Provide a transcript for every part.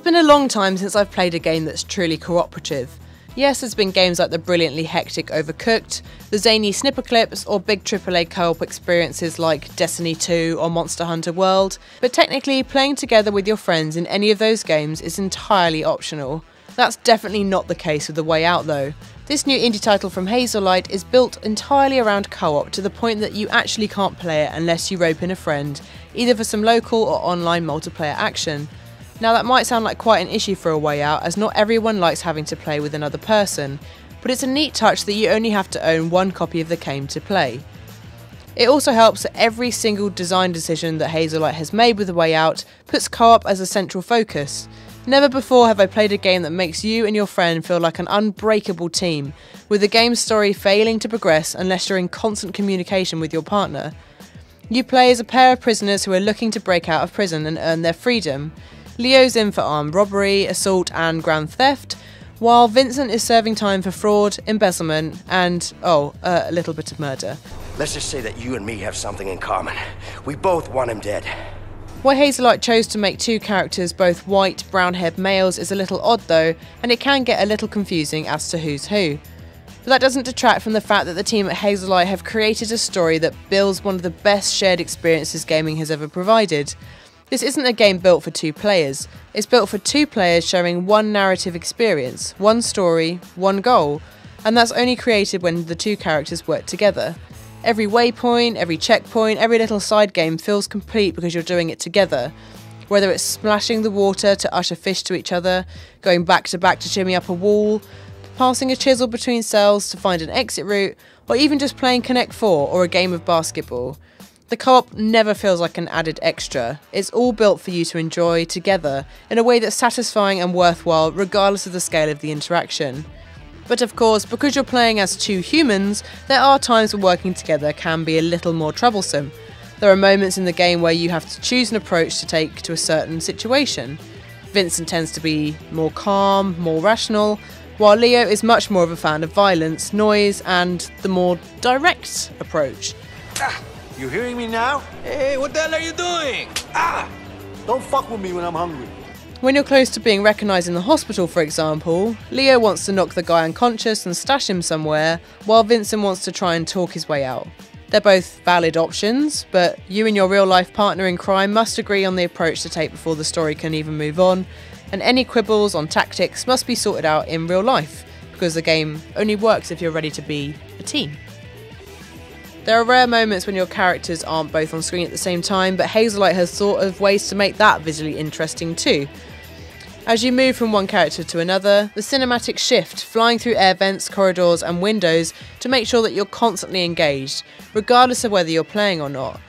been a long time since I've played a game that's truly cooperative. Yes, there's been games like the brilliantly hectic Overcooked, the zany Snipper Clips, or big AAA co-op experiences like Destiny 2 or Monster Hunter World, but technically playing together with your friends in any of those games is entirely optional. That's definitely not the case with The Way Out though. This new indie title from Hazelight is built entirely around co-op to the point that you actually can't play it unless you rope in a friend, either for some local or online multiplayer action. Now that might sound like quite an issue for A Way Out, as not everyone likes having to play with another person, but it's a neat touch that you only have to own one copy of the game to play. It also helps that every single design decision that Hazelight has made with A Way Out puts co-op as a central focus. Never before have I played a game that makes you and your friend feel like an unbreakable team, with the game's story failing to progress unless you're in constant communication with your partner. You play as a pair of prisoners who are looking to break out of prison and earn their freedom. Leo's in for armed robbery, assault and grand theft, while Vincent is serving time for fraud, embezzlement and, a little bit of murder. Let's just say that you and me have something in common. We both want him dead. Why Hazelight chose to make two characters both white, brown-haired males is a little odd though, and it can get a little confusing as to who's who. But that doesn't detract from the fact that the team at Hazelight have created a story that builds one of the best shared experiences gaming has ever provided. This isn't a game built for two players, it's built for two players sharing one narrative experience, one story, one goal, and that's only created when the two characters work together. Every waypoint, every checkpoint, every little side game feels complete because you're doing it together. Whether it's splashing the water to usher fish to each other, going back to shimmy up a wall, passing a chisel between cells to find an exit route, or even just playing Connect 4 or a game of basketball. The co-op never feels like an added extra. It's all built for you to enjoy together in a way that's satisfying and worthwhile regardless of the scale of the interaction. But of course, because you're playing as two humans, there are times when working together can be a little more troublesome. There are moments in the game where you have to choose an approach to take to a certain situation. Vincent tends to be more calm, more rational, while Leo is much more of a fan of violence, noise and the more direct approach. You hearing me now? Hey, what the hell are you doing? Don't fuck with me when I'm hungry. When you're close to being recognised in the hospital, for example, Leo wants to knock the guy unconscious and stash him somewhere, while Vincent wants to try and talk his way out. They're both valid options, but you and your real-life partner in crime must agree on the approach to take before the story can even move on, and any quibbles on tactics must be sorted out in real life, because the game only works if you're ready to be a team. There are rare moments when your characters aren't both on screen at the same time, but Hazelight has thought of ways to make that visually interesting too. As you move from one character to another, the cinematics shift, flying through air vents, corridors and windows to make sure that you're constantly engaged, regardless of whether you're playing or not.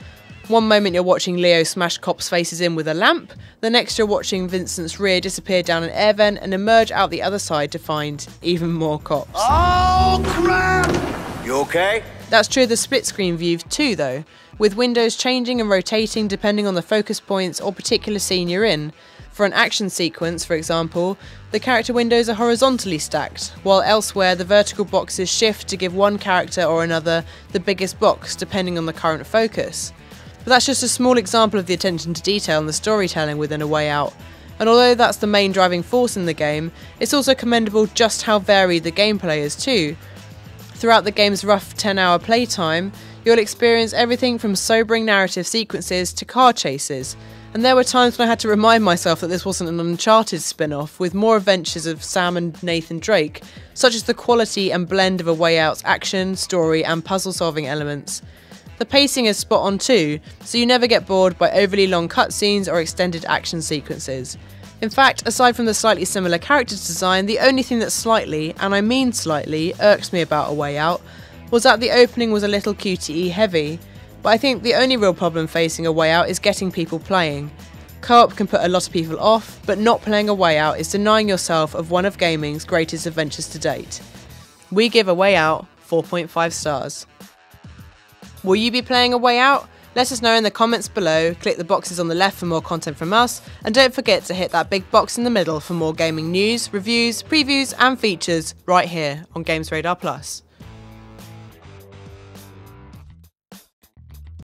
One moment you're watching Leo smash cops' faces in with a lamp, the next you're watching Vincent's rear disappear down an air vent and emerge out the other side to find even more cops. Oh crap! You okay? That's true of the split-screen view too though, with windows changing and rotating depending on the focus points or particular scene you're in. For an action sequence, for example, the character windows are horizontally stacked, while elsewhere the vertical boxes shift to give one character or another the biggest box depending on the current focus. But that's just a small example of the attention to detail and the storytelling within A Way Out. And although that's the main driving force in the game, it's also commendable just how varied the gameplay is too. Throughout the game's rough 10-hour playtime, you'll experience everything from sobering narrative sequences to car chases, and there were times when I had to remind myself that this wasn't an Uncharted spin-off with more adventures of Sam and Nathan Drake, such as the quality and blend of A Way Out's action, story and puzzle-solving elements. The pacing is spot on too, so you never get bored by overly long cutscenes or extended action sequences. In fact, aside from the slightly similar character design, the only thing that slightly, and I mean slightly, irks me about A Way Out was that the opening was a little QTE heavy, but I think the only real problem facing A Way Out is getting people playing. Co-op can put a lot of people off, but not playing A Way Out is denying yourself of one of gaming's greatest adventures to date. We give A Way Out 4.5 stars. Will you be playing A Way Out? Let us know in the comments below, click the boxes on the left for more content from us, and don't forget to hit that big box in the middle for more gaming news, reviews, previews and features right here on Games Radar Plus.